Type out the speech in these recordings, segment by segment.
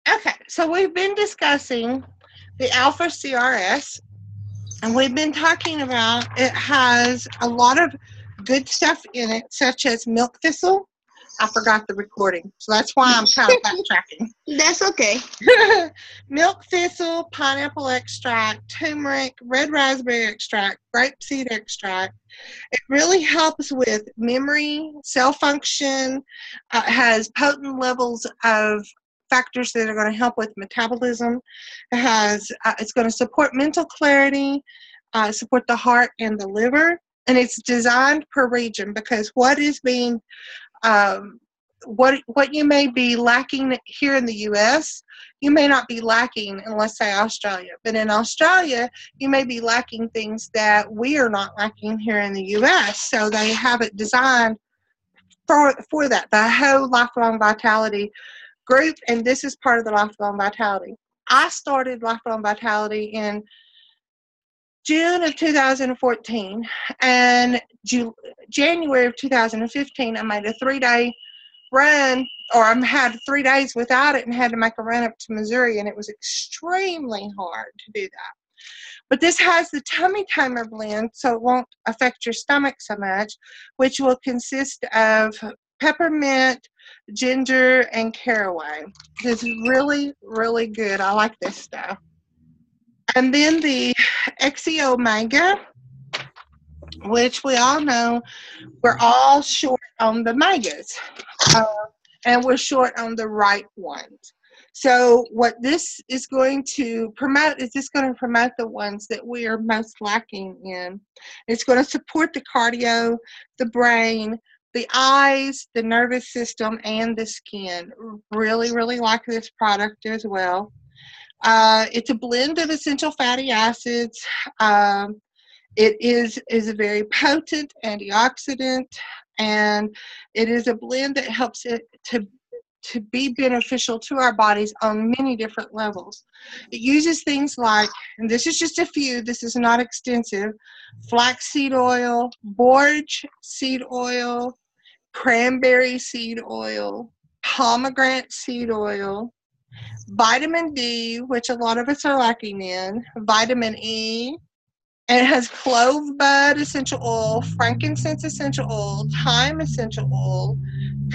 Okay, so we've been discussing the Alpha CRS, and we've been talking about it has a lot of good stuff in it, such as milk thistle. I forgot the recording, so that's why I'm kind of backtracking. That's okay. Milk thistle, pineapple extract, turmeric, red raspberry extract, grapeseed extract. It really helps with memory, cell function, has potent levels of factors that are going to help with metabolism. It's going to support mental clarity, support the heart and the liver, and it's designed per region because what is being what you may be lacking here in the U.S., you may not be lacking in, let's say, Australia. But in Australia, you may be lacking things that we are not lacking here in the U.S. So they have it designed for that, the whole Lifelong Vitality group, and this is part of the Lifelong Vitality. I started Lifelong Vitality in June of 2014, and January of 2015, I made a 3-day run, or I had 3 days without it and had to make a run up to Missouri, and it was extremely hard to do that. But this has the tummy tamer blend, so it won't affect your stomach so much, which will consist of peppermint, ginger, and caraway. This is really, really good. I like this stuff. And then the XEO Omega, which we all know we're all short on the megas, uh, and we're short on the right ones. So what this is going to promote is this going to promote the ones that we are most lacking in. It's going to support the cardio, the brain, the eyes, the nervous system, and the skin. Really, really like this product as well. It's a blend of essential fatty acids. It is a very potent antioxidant, and it is a blend that helps it to be beneficial to our bodies on many different levels. It uses things like, and this is just a few, this is not extensive, flaxseed oil, borage seed oil, cranberry seed oil, pomegranate seed oil, vitamin D, which a lot of us are lacking in, vitamin E, and it has clove bud essential oil, frankincense essential oil, thyme essential oil,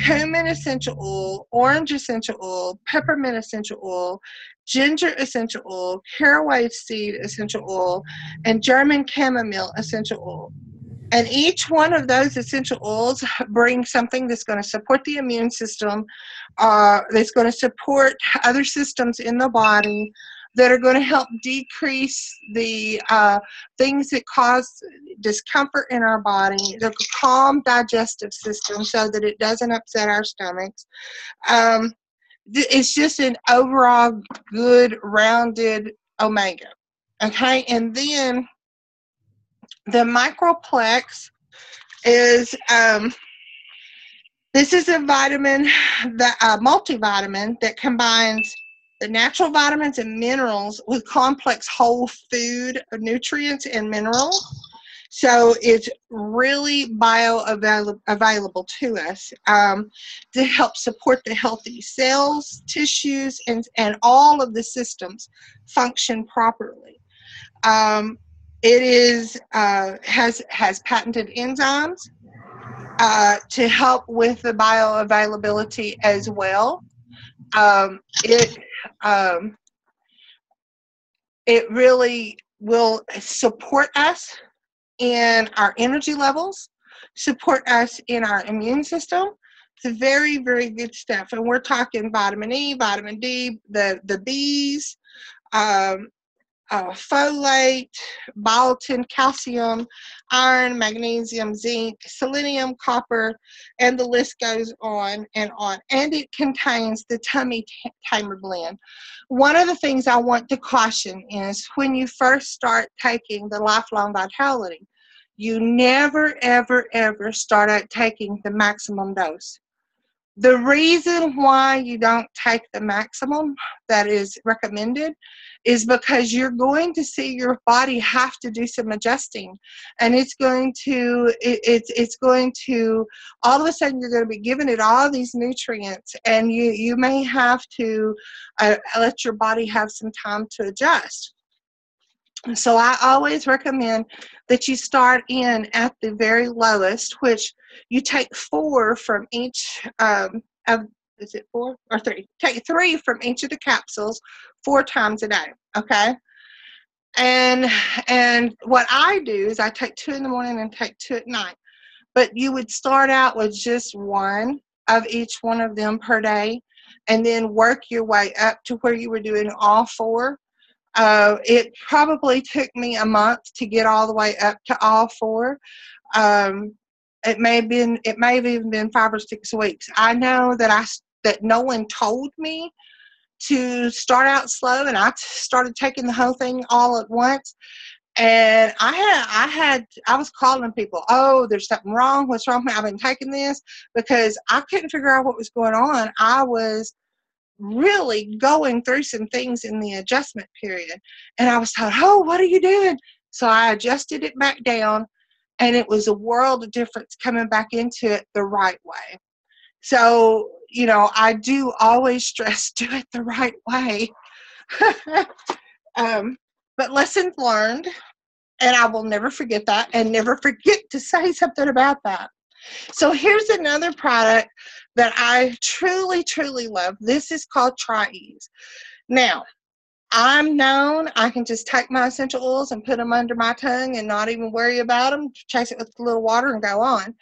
cumin essential oil, orange essential oil, peppermint essential oil, ginger essential oil, caraway seed essential oil, and German chamomile essential oil. And each one of those essential oils brings something that's going to support the immune system, that's going to support other systems in the body, that are going to help decrease the things that cause discomfort in our body, the calm digestive system so that it doesn't upset our stomachs. Um, it's just an overall good, rounded omega. Okay, and then the microplex is this is a vitamin, multivitamin that combines the natural vitamins and minerals with complex whole food nutrients and minerals. So it's really bioavailable to us to help support the healthy cells, tissues, and all of the systems function properly. Um, it is has patented enzymes to help with the bioavailability as well. It um, it really will support us in our energy levels, support us in our immune system. It's very, very good stuff. And we're talking vitamin E, vitamin D, the Bs, um, folate, biotin, calcium, iron, magnesium, zinc, selenium, copper, and the list goes on and on. And it contains the tummy tamer blend. One of the things I want to caution is when you first start taking the Lifelong Vitality, you never, ever, ever start out taking the maximum dose. The reason why you don't take the maximum that is recommended is because you're going to see your body have to do some adjusting, and it's going to all of a sudden you're going to be giving it all these nutrients, and you may have to let your body have some time to adjust. So I always recommend that you start in at the very lowest, which you take 4 from each is it 4 or 3? Take 3 from each of the capsules 4 times a day, okay? And what I do is I take 2 in the morning and take 2 at night. But you would start out with just 1 of each one of them per day, and then work your way up to where you were doing all 4. It probably took me a month to get all the way up to all 4. It may have even been 5 or 6 weeks. I know that no one told me to start out slow, and I started taking the whole thing all at once. And I was calling people, oh, there's something wrong. What's wrong? I've been taking this, because I couldn't figure out what was going on. I was really going through some things in the adjustment period, and I was told, oh, what are you doing? So I adjusted it back down, and it was a world of difference coming back into it the right way. So, I do always stress, do it the right way. But lessons learned, and I will never forget that, and never forget to say something about that. So here's another product that I truly, truly love. This is called Tri-Ease. Now, I'm known, I can just take my essential oils and put them under my tongue and not even worry about them, chase it with a little water and go on.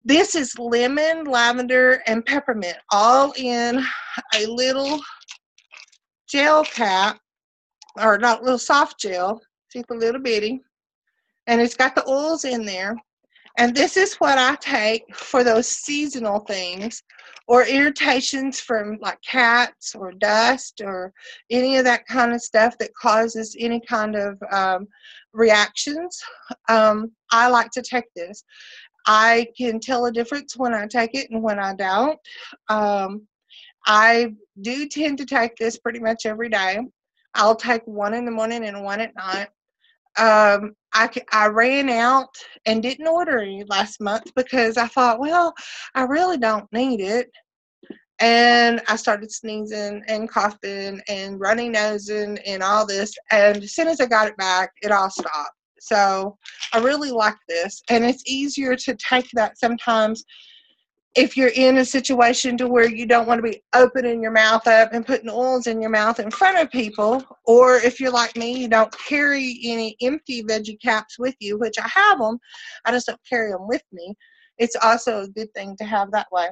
This is lemon, lavender, and peppermint, all in a little gel cap, or not, little soft gel, just a little bitty, and it's got the oils in there. And this is what I take for those seasonal things, or irritations from like cats or dust or any of that kind of stuff that causes any kind of reactions. I like to take this. I can tell a difference when I take it and when I don't. I do tend to take this pretty much every day. I'll take 1 in the morning and 1 at night. I ran out and didn't order any last month because I thought, well, I really don't need it. And I started sneezing and coughing and runny nosing and all this. And as soon as I got it back, it all stopped. So I really like this. And it's easier to take that sometimes if you're in a situation to where you don't want to be opening your mouth up and putting oils in your mouth in front of people, or if you're like me, you don't carry any empty veggie caps with you, which I have them, I just don't carry them with me. It's also a good thing to have that way.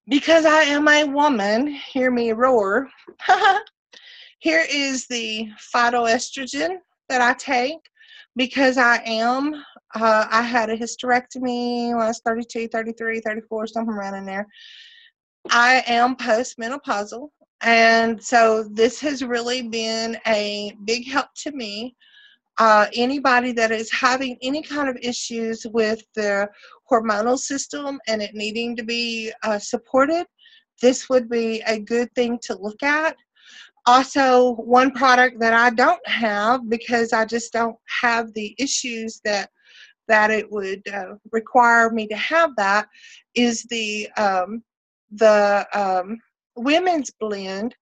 Because I am a woman, hear me roar. Here is the phytoestrogen that I take because I had a hysterectomy when I was 32, 33, 34, something around in there. I am postmenopausal, and so this has really been a big help to me. Anybody that is having any kind of issues with the hormonal system and it needing to be supported, this would be a good thing to look at. Also, one product that I don't have because I just don't have the issues that it would require me to have that is the women's blend.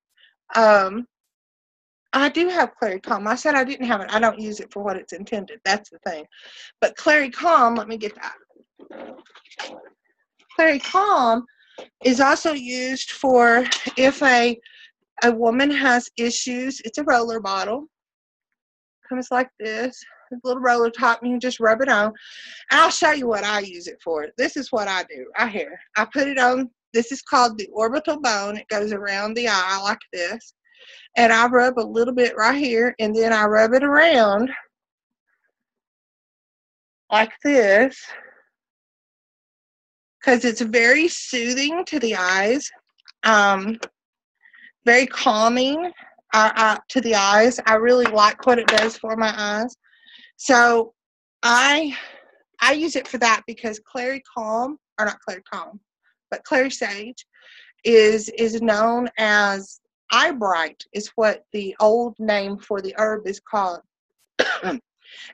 I do have Clary Calm. I said I didn't have it. I don't use it for what it's intended. That's the thing. But Clary Calm, let me get that. Clary Calm is also used for if a woman has issues. It's a roller bottle. Comes like this. A little roller top, and you just rub it on. I'll show you what I use it for. This is what I do right here. I put it on. This is called the orbital bone. It goes around the eye like this. And I rub a little bit right here, and then I rub it around like this because it's very soothing to the eyes, very calming to the eyes. I really like what it does for my eyes. So I I use it for that because Clary Calm, or not Clary Calm, but Clary Sage is known as eye bright, is what the old name for the herb is called.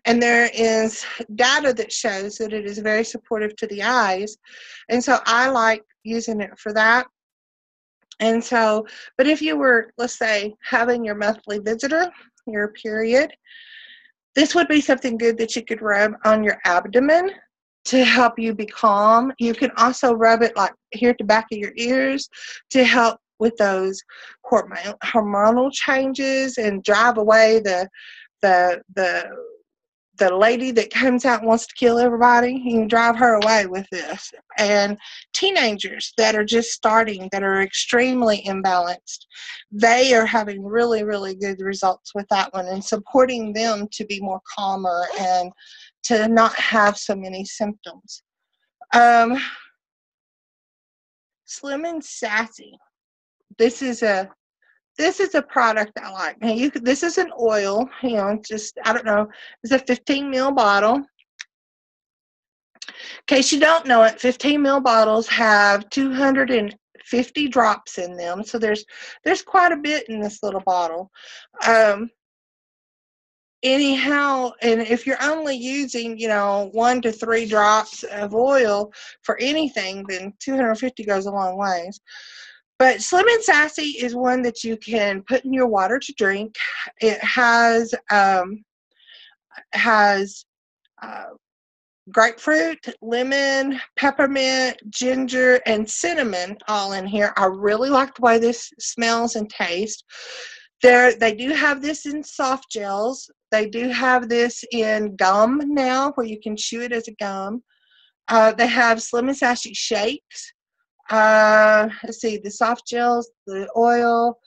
And there is data that shows that it is very supportive to the eyes. And so I like using it for that. And so, but if you were, let's say, having your monthly visitor, your period, this would be something good that you could rub on your abdomen to help you be calm. You can also rub it like here at the back of your ears to help with those hormonal changes and drive away the lady that comes out and wants to kill everybody. You can drive her away with this. And teenagers that are just starting, that are extremely imbalanced, they are having really, really good results with that one and supporting them to be more calmer and to not have so many symptoms. Slim and Sassy. This is a product I like. Now this is an oil, just, I don't know, it's a 15 ml bottle. In case you don't know it, 15 ml bottles have 250 drops in them. So there's quite a bit in this little bottle. Anyhow, and if you're only using, 1 to 3 drops of oil for anything, then 250 goes a long ways. But Slim and Sassy is one that you can put in your water to drink. It has grapefruit, lemon, peppermint, ginger, and cinnamon all in here. I really like the way this smells and tastes. They do have this in soft gels. They do have this in gum now, where you can chew it as a gum. They have Slim and Sassy shakes. Let's see, the soft gels, the oil,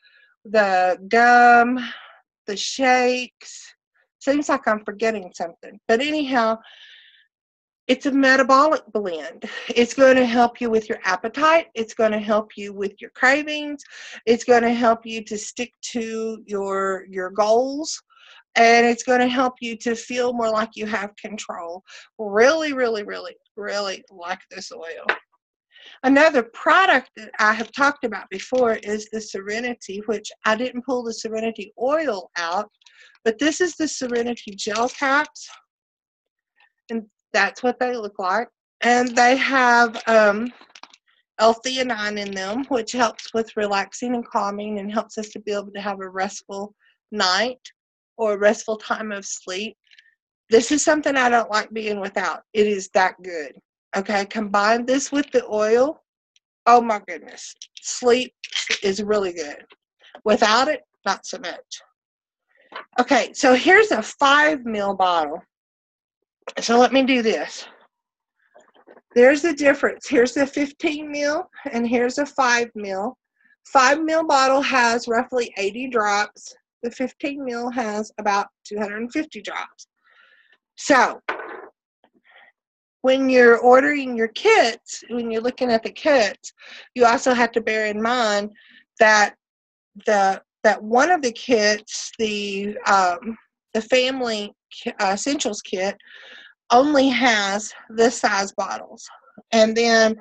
the gum, the shakes. Seems like I'm forgetting something. But anyhow, it's a metabolic blend. It's going to help you with your appetite. It's going to help you with your cravings. It's going to help you to stick to your goals. And it's going to help you to feel more like you have control. Really, really, really, really like this oil. Another product that I have talked about before is the Serenity, which I didn't pull the Serenity oil out, but this is the Serenity gel caps, and that's what they look like. And they have L-theanine in them, which helps with relaxing and calming and helps us to be able to have a restful night or a restful time of sleep. This is something I don't like being without. It is that good. Okay, combine this with the oil. Oh my goodness. Sleep is really good. Without it, not so much. Okay, so here's a 5 ml bottle. So let me do this. There's the difference. Here's the 15 ml and here's a 5 ml. 5 ml bottle has roughly 80 drops. The 15 ml has about 250 drops. So when you're ordering your kits, when you're looking at the kits, you also have to bear in mind that one of the kits, the family essentials kit, only has this size bottles, and then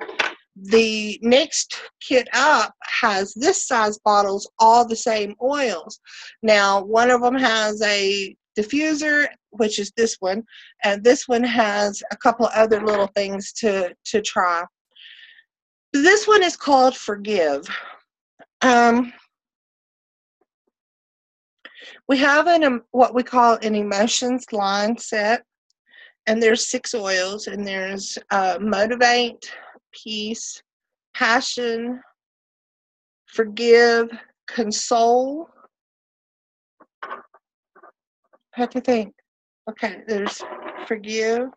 the next kit up has this size bottles, all the same oils. Now, one of them has a diffuser, which is this one, and this one has a couple of other little things to try. This one is called Forgive. We have what we call an emotions line set, and there's 6 oils, and there's Motivate, Peace, Passion, Forgive, Console. I have to think. Okay, there's Forgive,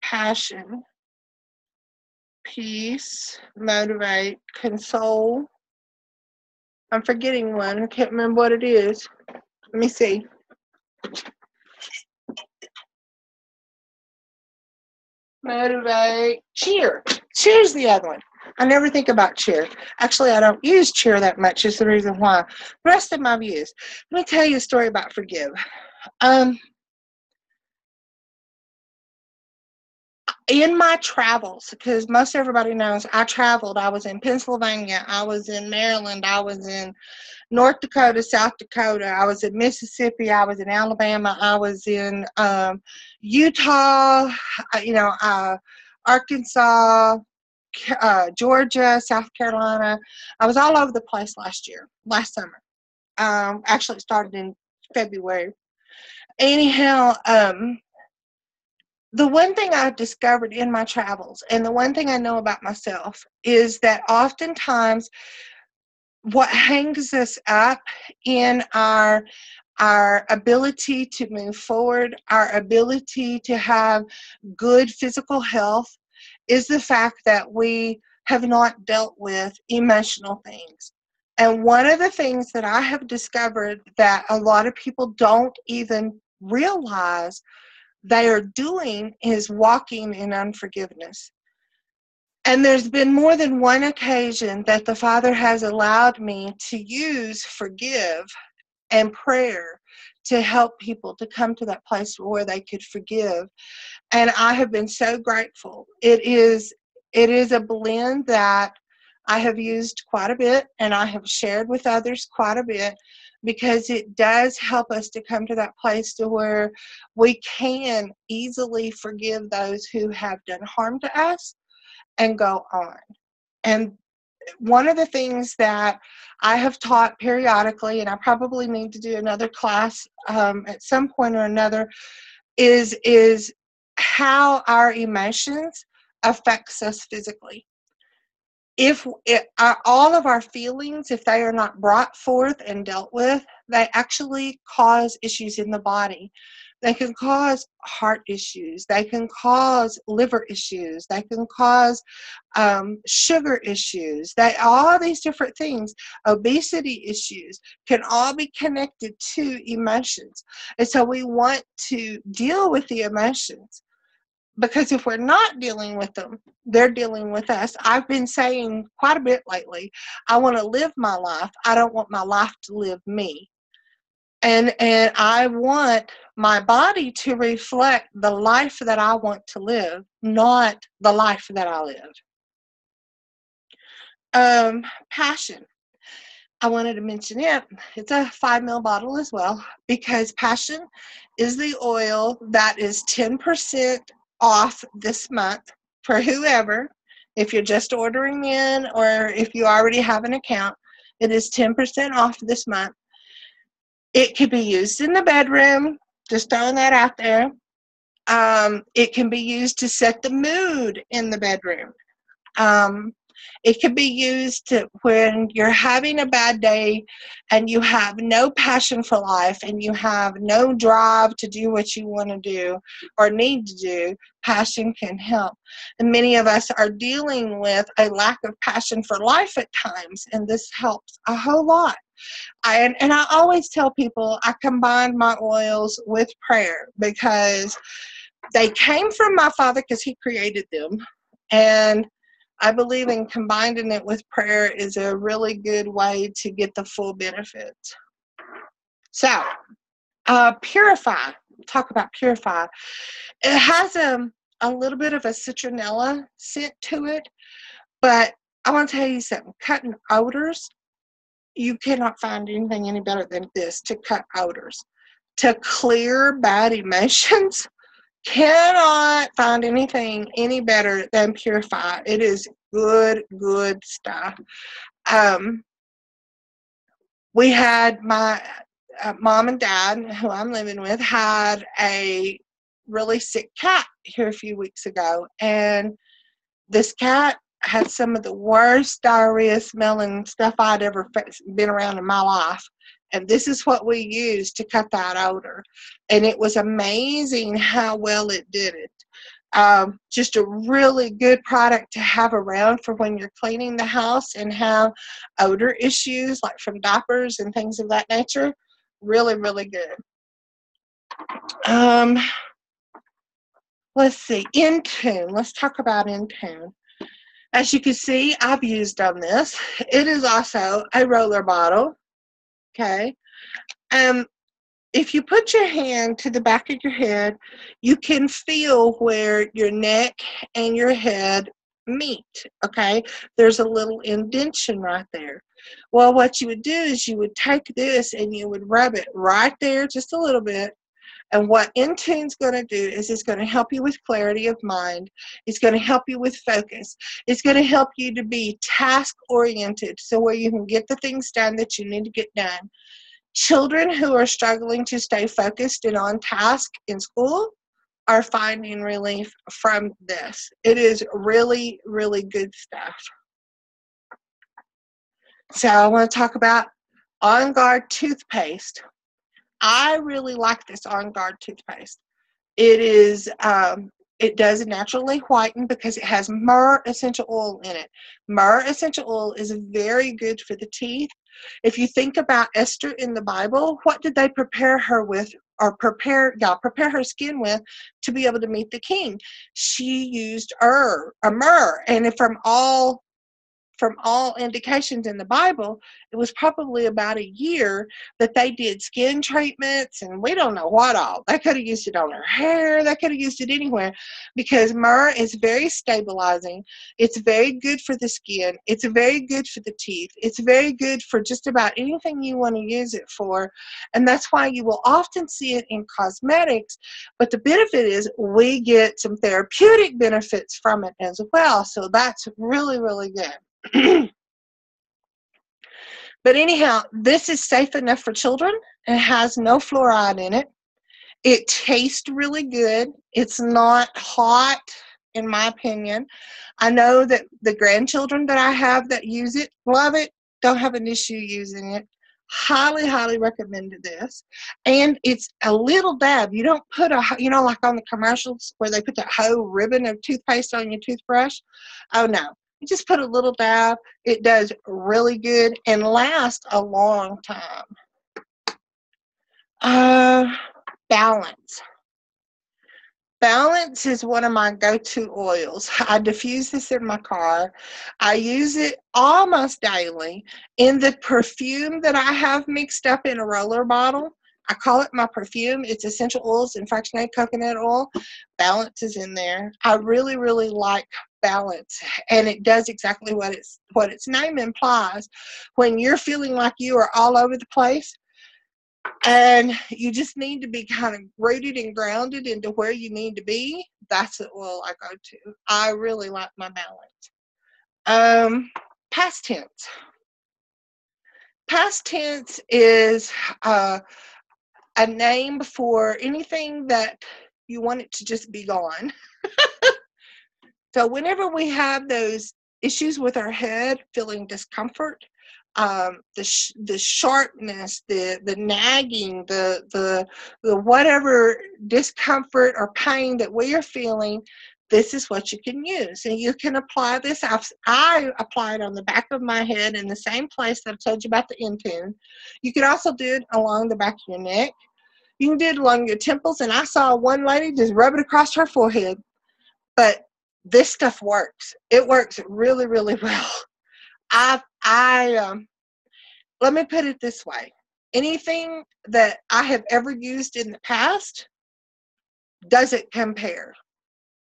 Passion, Peace, Motivate, Console. I'm forgetting one. I can't remember what it is. Let me see. Motivate, Cheer. Cheer's the other one. I never think about Cheer. Actually, I don't use Cheer that much. Is the reason why. The rest of them I've used. Let me tell you a story about Forgive. In my travels, because most everybody knows I traveled. I was in Pennsylvania, I was in Maryland, I was in North Dakota, South Dakota, I was in Mississippi, I was in Alabama, I was in Utah, Arkansas, Georgia, South Carolina. I was all over the place last summer. Actually, it started in February. Anyhow, the one thing I've discovered in my travels, and the one thing I know about myself, is that oftentimes what hangs us up in our ability to move forward, our ability to have good physical health, is the fact that we have not dealt with emotional things. And one of the things that I have discovered that a lot of people don't even realize they are doing is walking in unforgiveness. And there's been more than one occasion that the Father has allowed me to use forgive and prayer to help people to come to that place where they could forgive. And I have been so grateful. It is a blend that I have used quite a bit, and I have shared with others quite a bit, because it does help us to come to that place to where we can easily forgive those who have done harm to us and go on. And one of the things that I have taught periodically, and I probably need to do another class at some point or another, is how our emotions affects us physically. If all of our feelings, if they are not brought forth and dealt with, they actually cause issues in the body. They can cause heart issues. They can cause liver issues. They can cause sugar issues. All these different things, obesity issues, can all be connected to emotions. And so we want to deal with the emotions, because if we're not dealing with them, they're dealing with us. I've been saying quite a bit lately, I want to live my life. I don't want my life to live me. And I want my body to reflect the life that I want to live, not the life that I live. Passion. I wanted to mention it. It's a 5 ml bottle as well, because Passion is the oil that is 10% off this month for whoever. If you're just ordering in, or if you already have an account, it is 10% off this month. It could be used in the bedroom, just throwing that out there. It can be used to set the mood in the bedroom. It can be used when you're having a bad day and you have no passion for life and you have no drive to do what you want to do or need to do. Passion can help. And many of us are dealing with a lack of passion for life at times, and this helps a whole lot. And I always tell people I combine my oils with prayer, because they came from my Father, because He created them. And I believe in combining it with prayer is a really good way to get the full benefits. So, Purify. Talk about Purify. It has a little bit of a citronella scent to it, but I want to tell you something. Cutting odors, you cannot find anything any better than this to cut odors. To clear bad emotions, cannot find anything any better than Purify. It is good stuff. We had my mom and dad, who I'm living with, had a really sick cat here a few weeks ago, and this cat had some of the worst diarrhea smelling stuff I'd ever been around in my life. And this is what we used to cut that odor. And it was amazing how well it did it. Just a really good product to have around for when you're cleaning the house and have odor issues, like from diapers and things of that nature. Really, really good. Let's see, Intune. Let's talk about Intune. As you can see, I've used on this. It is also a roller bottle. Okay. if you put your hand to the back of your head, you can feel where your neck and your head meet, okay? There's a little indentation right there. Well, what you would do is you would take this and you would rub it right there just a little bit. And what Intune's going to do is it's going to help you with clarity of mind. It's going to help you with focus. It's going to help you to be task-oriented, so where you can get the things done that you need to get done. Children who are struggling to stay focused and on task in school are finding relief from this. It is really, really good stuff. So I want to talk about On Guard toothpaste. I really like this On Guard toothpaste. It is, it does naturally whiten because it has myrrh essential oil in it. Myrrh essential oil is very good for the teeth. If you think about Esther in the Bible, what did they prepare her with, or prepare her skin with to be able to meet the king? She used myrrh, and from all indications in the Bible, it was probably about a year that they did skin treatments, and we don't know what all. They could have used it on her hair. They could have used it anywhere, because myrrh is very stabilizing. It's very good for the skin. It's very good for the teeth. It's very good for just about anything you want to use it for, and that's why you will often see it in cosmetics. But the benefit is we get some therapeutic benefits from it as well, so that's really, really good. But anyhow, this is safe enough for children. It has no fluoride in it. It tastes really good. It's not hot, in my opinion. I know that the grandchildren that I have that use it love it, don't have an issue using it. Highly, highly recommended this. And it's a little dab. You don't put like on the commercials where they put that whole ribbon of toothpaste on your toothbrush. Oh, no. You just put a little dab. It does really good and lasts a long time. Balance. Balance is one of my go-to oils. I diffuse this in my car. I use it almost daily in the perfume that I have mixed up in a roller bottle. I call it my perfume. It's essential oils and fractionated coconut oil. Balance is in there. I really, really like Balance, and it does exactly what its name implies. When you're feeling like you are all over the place, and you just need to be kind of rooted and grounded into where you need to be, that's the oil I go to. I really like my Balance. Past tense. Past tense is a name for anything that you want it to just be gone. So whenever we have those issues with our head, feeling discomfort, the sharpness, the nagging, the whatever discomfort or pain that we are feeling, this is what you can use. And you can apply this. I apply it on the back of my head in the same place that I've told you about the Intune. You can also do it along the back of your neck. You can do it along your temples. And I saw one lady just rub it across her forehead. But this stuff works. It works really, really well. Let me put it this way. Anything that I have ever used in the past doesn't compare.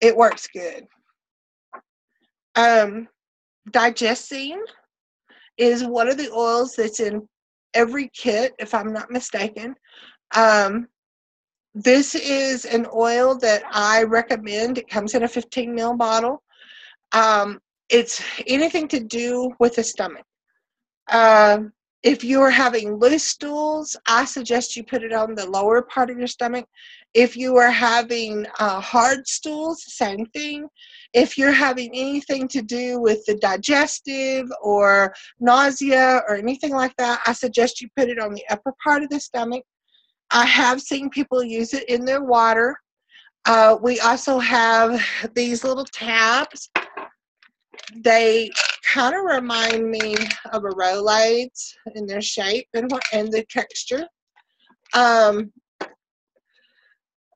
It works good. Digestine is one of the oils that's in every kit, if I'm not mistaken. This is an oil that I recommend. It comes in a 15 ml bottle. It's anything to do with the stomach. If you're having loose stools, I suggest you put it on the lower part of your stomach. If you are having hard stools, same thing. If you're having anything to do with the digestive or nausea or anything like that, I suggest you put it on the upper part of the stomach. I have seen people use it in their water. We also have these little tabs. They kind of remind me of a Rolaids in their shape and the texture.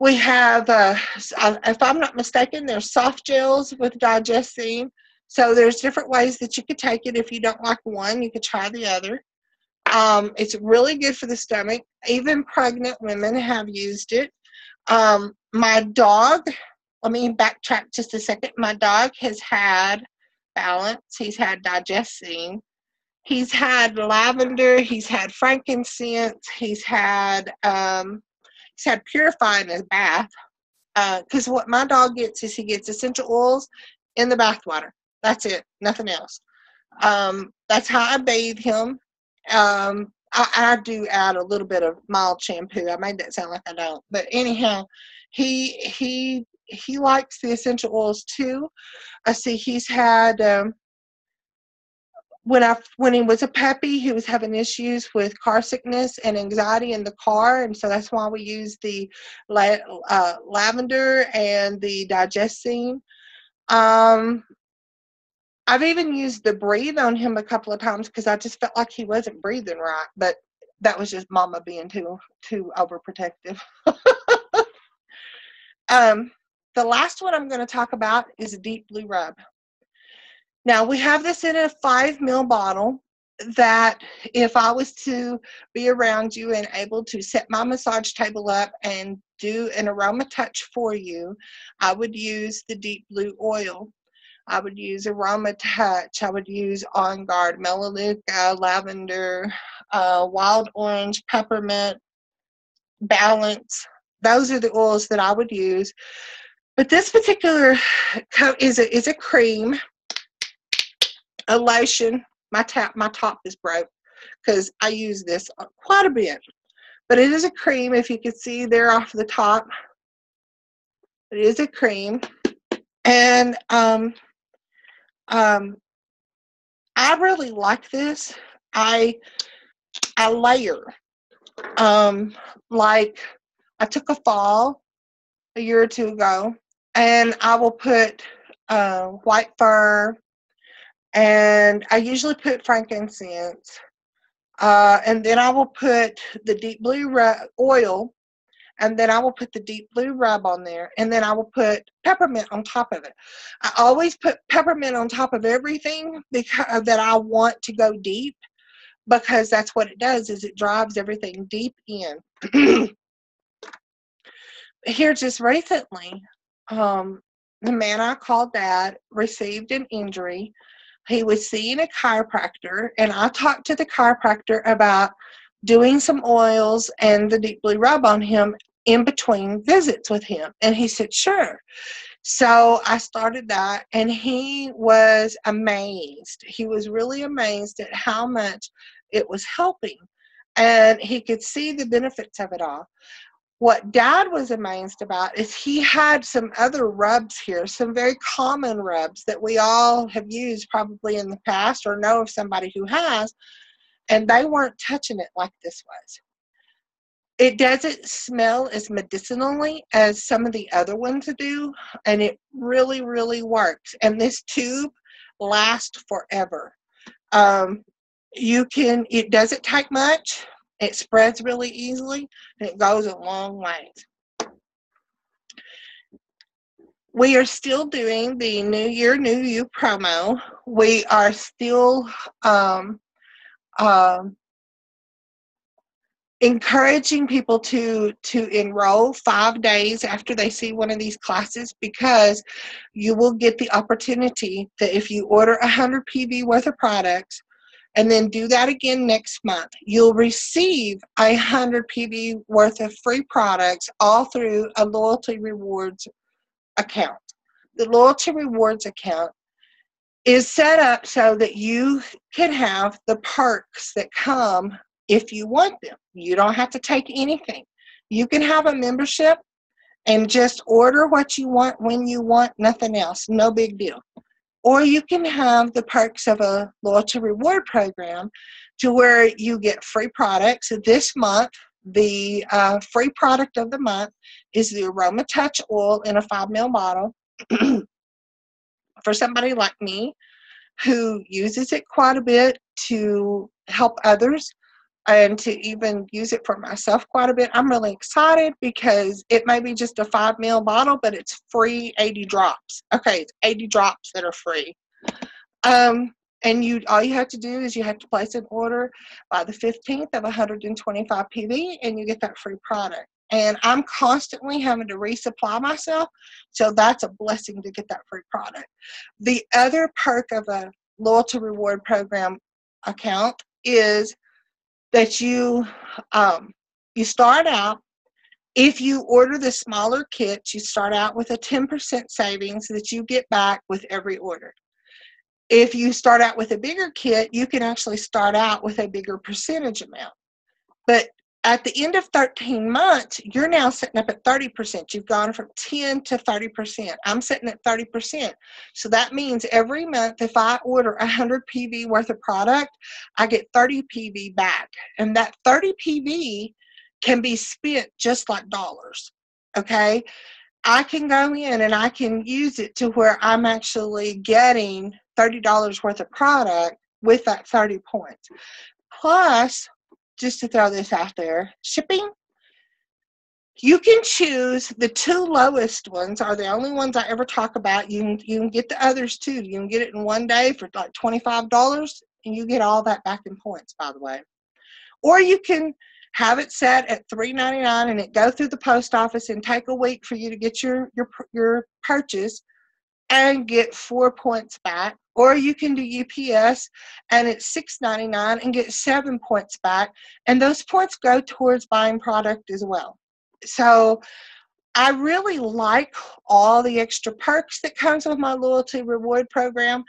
We have, if I'm not mistaken, there's soft gels with Digestine. So there's different ways that you could take it. If you don't like one, you could try the other. It's really good for the stomach. Even pregnant women have used it. My dog, let me backtrack just a second. My dog has had balance. He's had digesting. He's had lavender. He's had frankincense. He's had purify in his bath. Because what my dog gets is he gets essential oils in the bath water. That's it. Nothing else. That's how I bathe him. I do add a little bit of mild shampoo. I made that sound like I don't, but anyhow, he likes the essential oils too. I see he's had when he was a puppy, he was having issues with car sickness and anxiety in the car, and so that's why we use the lavender and the digesting. I've even used the breathe on him a couple of times because I just felt like he wasn't breathing right, but that was just Mama being too overprotective. The last one I'm going to talk about is a deep blue rub. Now, we have this in a 5 ml bottle that if I was to be around you and able to set my massage table up and do an aroma touch for you, I would use the deep blue oil. I would use Aroma Touch. I would use On Guard, Melaleuca, Lavender, Wild Orange, Peppermint, Balance. Those are the oils that I would use. But this particular is a cream, a lotion. My top is broke because I use this quite a bit. But it is a cream. If you can see there off the top, it is a cream. And I really like this. I layer. Like I took a fall a year or two ago, and I will put white fir, and I usually put frankincense, and then I will put the deep blue oil, and then I will put the deep blue rub on there, and then I will put peppermint on top of it. I always put peppermint on top of everything because that I want to go deep, because that's what it does, is it drives everything deep in. Here just recently, the man I called Dad received an injury. He was seeing a chiropractor, and I talked to the chiropractor about doing some oils and the deep blue rub on him in between visits with him. And he said, sure. So I started that, and he was amazed. He was really amazed at how much it was helping, and he could see the benefits of it all. What Dad was amazed about is he had some other rubs here, some very common rubs that we all have used probably in the past or know of somebody who has, and they weren't touching it like this was. It doesn't smell as medicinally as some of the other ones do, and it really, really works. And this tube lasts forever. It doesn't take much. It spreads really easily, and it goes a long ways. We are still doing the New Year, New You promo. We are still encouraging people to enroll 5 days after they see one of these classes, because you will get the opportunity that if you order 100 PV worth of products and then do that again next month, you'll receive 100 PV worth of free products all through a loyalty rewards account. The loyalty rewards account is set up so that you can have the perks that come if you want them. You don't have to take anything. You can have a membership and just order what you want when you want, nothing else. No big deal. Or you can have the perks of a loyalty reward program to where you get free products. This month, the free product of the month is the Aroma Touch oil in a 5 ml bottle. For somebody like me who uses it quite a bit to help others and to even use it for myself quite a bit, I'm really excited because it may be just a 5 ml bottle, but it's free 80 drops. Okay, it's 80 drops that are free. And all you have to do is you have to place an order by the 15th of 125 PV, and you get that free product. And I'm constantly having to resupply myself, so that's a blessing to get that free product. The other perk of a loyalty reward program account is that you start out, if you order the smaller kits, you start out with a 10% savings that you get back with every order. If you start out with a bigger kit, you can actually start out with a bigger percentage amount. But at the end of 13 months, you're now sitting up at 30%. You've gone from 10 to 30%. I'm sitting at 30%. So that means every month, if I order 100 PV worth of product, I get 30 PV back. And that 30 PV can be spent just like dollars, okay? I can go in and I can use it to where I'm actually getting $30 worth of product with that 30 points. Plus, just to throw this out there, shipping, you can choose the 2 lowest ones are the only ones I ever talk about. You can get the others too. You can get it in one day for like $25, and you get all that back in points, by the way. Or you can have it set at $3.99 and it go through the post office and take a week for you to get your purchase and get 4 points back. Or you can do UPS and it's $6.99 and get 7 points back, and those points go towards buying product as well. So I really like all the extra perks that comes with my loyalty reward program,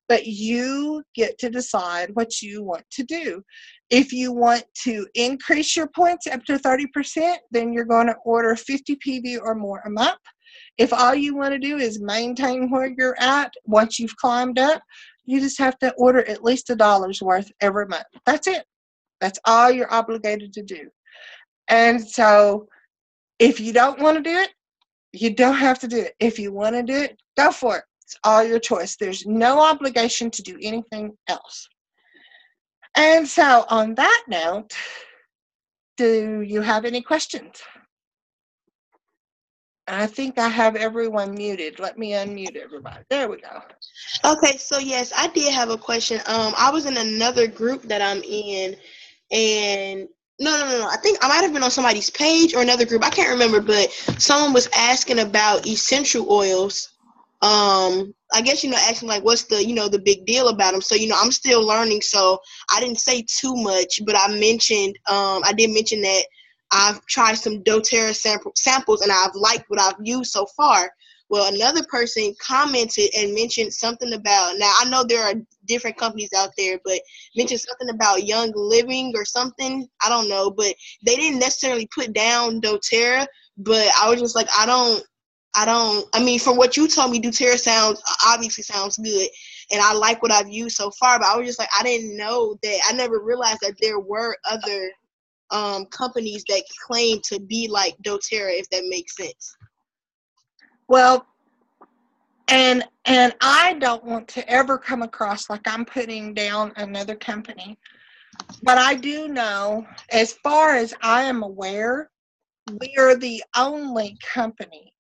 but you get to decide what you want to do. If you want to increase your points up to 30%, then you're going to order 50 PV or more a month. If all you want to do is maintain where you're at, once you've climbed up, you just have to order at least $1 worth every month. That's it. That's all you're obligated to do. And so if you don't want to do it, you don't have to do it. If you want to do it, go for it. It's all your choice. There's no obligation to do anything else. And so on that note, do you have any questions? I think I have everyone muted. Let me unmute everybody. There we go. Okay, so yes, I did have a question. I was in another group that I'm in, and no. I think I might have been on somebody's page or another group. I can't remember, but someone was asking about essential oils. I guess, asking like what's the, the big deal about them. So, I'm still learning, so I didn't say too much, but I did mention that I've tried some doTERRA samples and I've liked what I've used so far. Well, another person commented and mentioned something about, now I know there are different companies out there, but mentioned something about Young Living or something. I don't know, but they didn't necessarily put down doTERRA, but I was just like, from what you told me, doTERRA obviously sounds good, and I like what I've used so far, but I was just like, I didn't know that, I never realized that there were other companies that claim to be like doTERRA, if that makes sense. Well, and I don't want to ever come across like I'm putting down another company, but I do know, as far as I am aware, we are the only company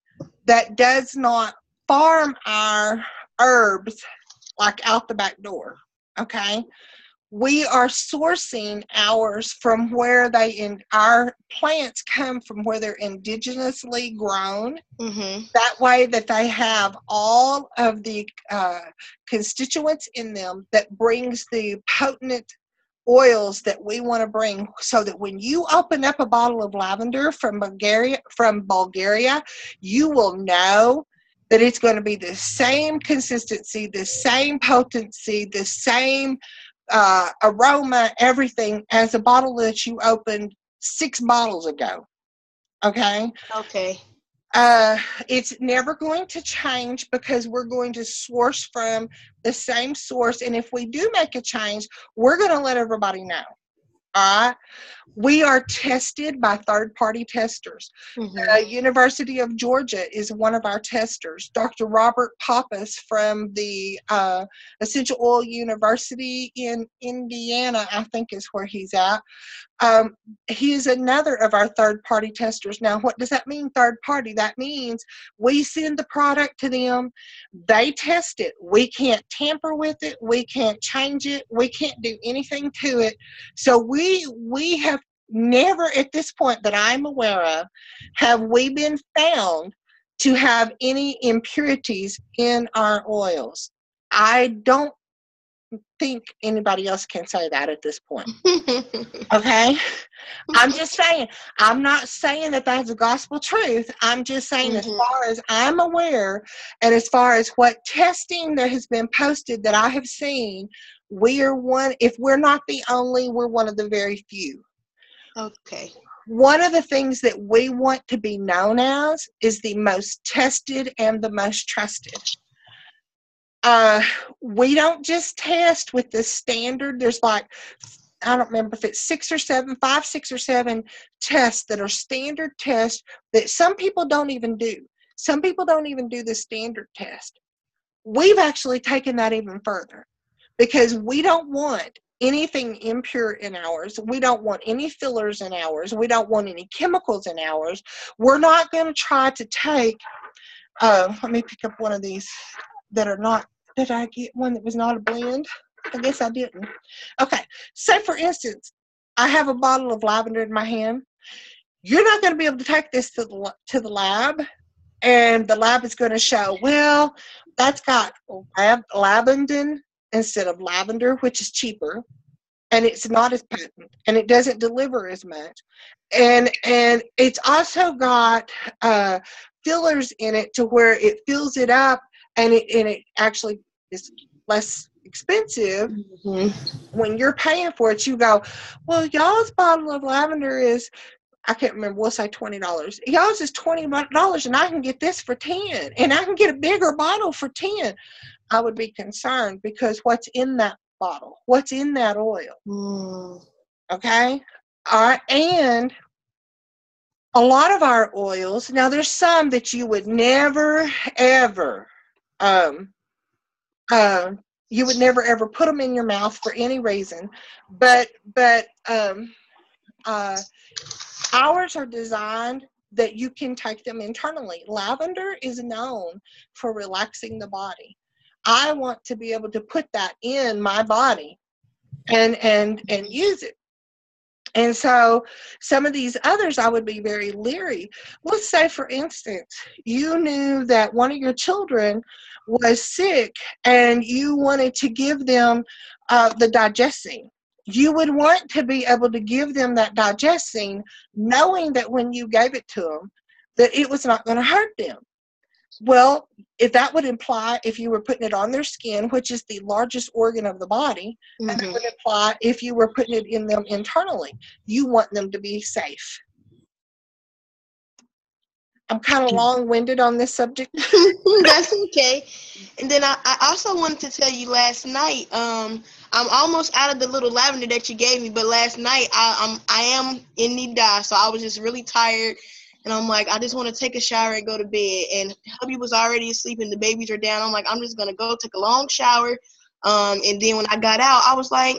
that does not farm our herbs like out the back door, okay? We are sourcing ours from where our plants come from where they're indigenously grown. Mm-hmm. That way that they have all of the constituents in them that brings the potent oils that we want to bring, so that when you open up a bottle of lavender from Bulgaria, you will know that it's going to be the same consistency, the same potency, the same aroma, everything, as a bottle that you opened 6 bottles ago. Okay? Okay. It's never going to change because we're going to source from the same source. And if we do make a change, we're going to let everybody know. All right? We are tested by third-party testers. Mm-hmm. University of Georgia is one of our testers. Dr. Robert Pappas from the Essential Oil University in Indiana, I think is where he's at. He is another of our third-party testers. Now, what does that mean, third party? That means we send the product to them. They test it. We can't tamper with it. We can't change it. We can't do anything to it. So we have never, at this point that I'm aware of, have we been found to have any impurities in our oils. I don't think anybody else can say that at this point. Okay? I'm just saying, I'm not saying that that's the gospel truth. I'm just saying, as far as I'm aware, and as far as what testing there has been posted that I have seen, we are one, if we're not the only, we're one of the very few. Okay. One of the things that we want to be known as is the most tested and the most trusted. We don't just test with the standard. There's like, I don't remember if it's 6 or 7 tests that are standard tests that some people don't even do. Some people don't even do the standard test. We've actually taken that even further because we don't want anything impure in ours. We don't want any fillers in ours. We don't want any chemicals in ours. We're not going to try to take, let me pick up one of these that are not, did I get one that was not a blend? I guess I didn't. Okay, say for instance, I have a bottle of lavender in my hand. You're not going to be able to take this to the lab, and the lab is going to show, well, that's got lavandin instead of lavender, which is cheaper, and it's not as potent, and it doesn't deliver as much, and it's also got fillers in it to where it fills it up, and it actually is less expensive. When you're paying for it, you go, well, y'all's bottle of lavender is, I can't remember, we'll say $20. Y'all's is $20 and I can get this for $10, and I can get a bigger bottle for $10. I would be concerned because what's in that bottle? What's in that oil? Okay? All right, and a lot of our oils, now there's some that you would never, ever, you would never ever put them in your mouth for any reason, but ours are designed that you can take them internally. Lavender is known for relaxing the body. I want to be able to put that in my body and use it. And so some of these others I would be very leery. Let's say, for instance, you knew that one of your children was sick and you wanted to give them the Digesine. You would want to be able to give them that Digesine knowing that when you gave it to them, that it was not going to hurt them. Well, if that would imply if you were putting it on their skin, which is the largest organ of the body, and that would imply if you were putting it in them internally, you want them to be safe. I'm kind of long-winded on this subject. That's okay. And then I also wanted to tell you last night, I'm almost out of the little lavender that you gave me, but last night I am in need die, so I was just really tired. And I'm like, I just want to take a shower and go to bed. And hubby was already asleep and the babies are down. I'm like, I'm just going to go take a long shower. And then when I got out, I was like,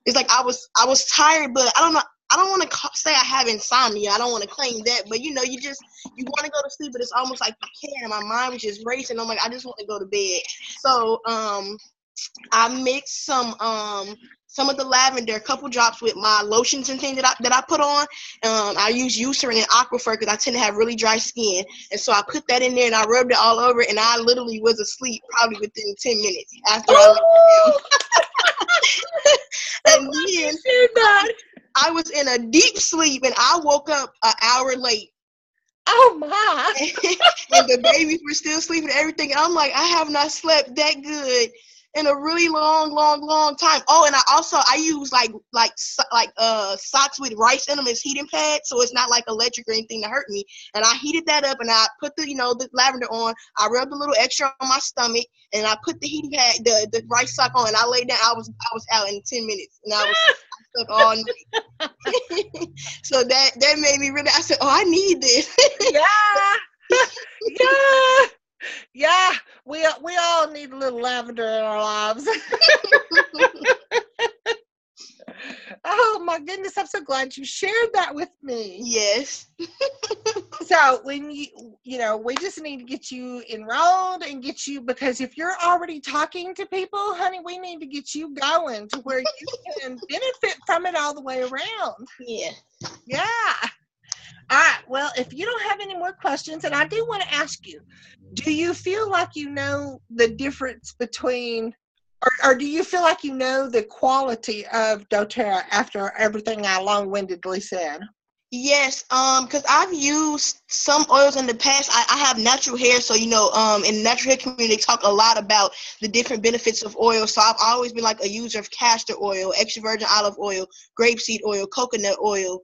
it's like I was tired, but I don't know. I don't want to say I have insomnia. I don't want to claim that. But, you know, you want to go to sleep, but it's almost like you can't. And my mind was just racing. I'm like, I just want to go to bed. So I mixed some of the lavender, a couple drops with my lotions and things that I put on. I use Eucerin and Aquaphor because I tend to have really dry skin. And so I put that in there and I rubbed it all over, and I literally was asleep probably within 10 minutes after I and then I was in a deep sleep and I woke up an hour late. Oh my. And the babies were still sleeping and everything. And I'm like, I have not slept that good in a really long time. Oh, and I use like socks with rice in them as heating pads, so it's not like electric or anything to hurt me. And I heated that up, and I put the lavender on. I rubbed a little extra on my stomach, and I put the heating pad, the rice sock on, and I laid down. I was out in 10 minutes, and I stuff all night. So that made me really. I said, "Oh, I need this." Yeah, yeah, yeah. We all need a little lavender in our lives. Oh my goodness, I'm so glad you shared that with me. Yes. So when we just need to get you enrolled and get you, because if you're already talking to people, honey, we need to get you going to where you can benefit from it all the way around. Yeah. Yeah. All right. Well, if you don't have any more questions, and I do want to ask you, do you feel like you know the difference between, or do you feel like you know the quality of doTERRA after everything I long-windedly said? Yes, because I've used some oils in the past. I have natural hair, so in the natural hair community, they talk a lot about the different benefits of oil. So I've always been like a user of castor oil, extra virgin olive oil, grapeseed oil, coconut oil,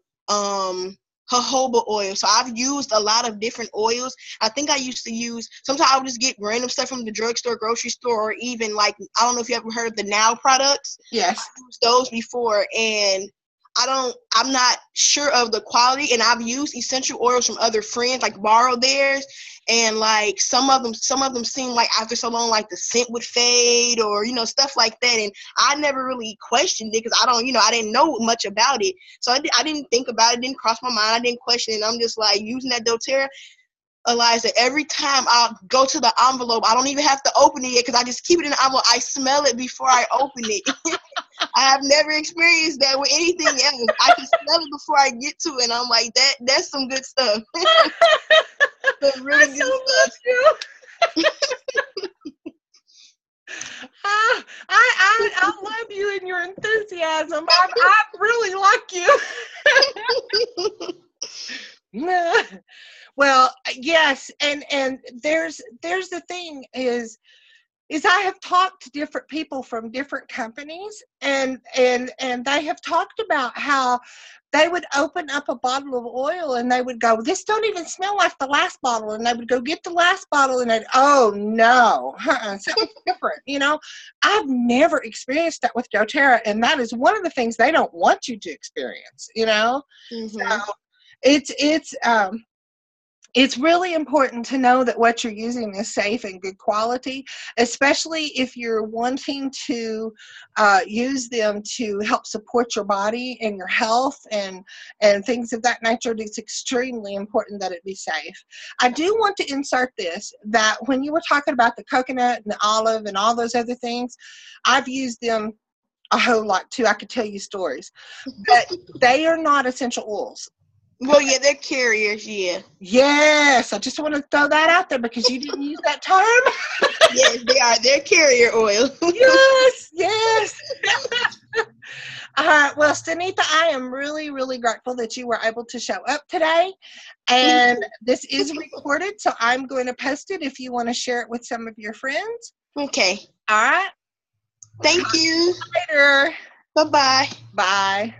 jojoba oil. So I've used a lot of different oils. I think I used to use, sometimes I would just get random stuff from the drugstore, grocery store, or even like, I don't know if you ever heard of the Now products. Yes. I've used those before, and I'm not sure of the quality, and I've used essential oils from other friends, like borrowed theirs, and like some of them seem like after so long, like the scent would fade, or stuff like that. And I never really questioned it because I didn't know much about it, so I didn't think about it. Didn't cross my mind. I didn't question it. I'm just like using that doTERRA. Eliza, every time I'll go to the envelope, I don't even have to open it yet because I just keep it in the envelope. I smell it before I open it. I have never experienced that with anything else. I can smell it before I get to it, and I'm like, that's some good stuff. Some really good stuff. I love you and your enthusiasm. I really like you. Well, yes, and there's the thing is I have talked to different people from different companies, and they have talked about how they would open up a bottle of oil and they would go, "This don't even smell like the last bottle," and they would go get the last bottle and they'd, "Oh no, something different." I've never experienced that with doTERRA, and that is one of the things they don't want you to experience. Mm-hmm. So it's really important to know that what you're using is safe and good quality, especially if you're wanting to use them to help support your body and your health and things of that nature. It's extremely important that it be safe. I do want to insert this, that when you were talking about the coconut and the olive and all those other things, I've used them a whole lot too. I could tell you stories, but they are not essential oils. Well, yeah, they're carriers, yeah. Yes, I just want to throw that out there because you didn't use that term. Yes, they are. They're carrier oil. Yes. Well, Stanitha, I am really, really grateful that you were able to show up today. And this is recorded, so I'm going to post it if you want to share it with some of your friends. Okay. All right. Thank you. Later. Bye-bye. Bye.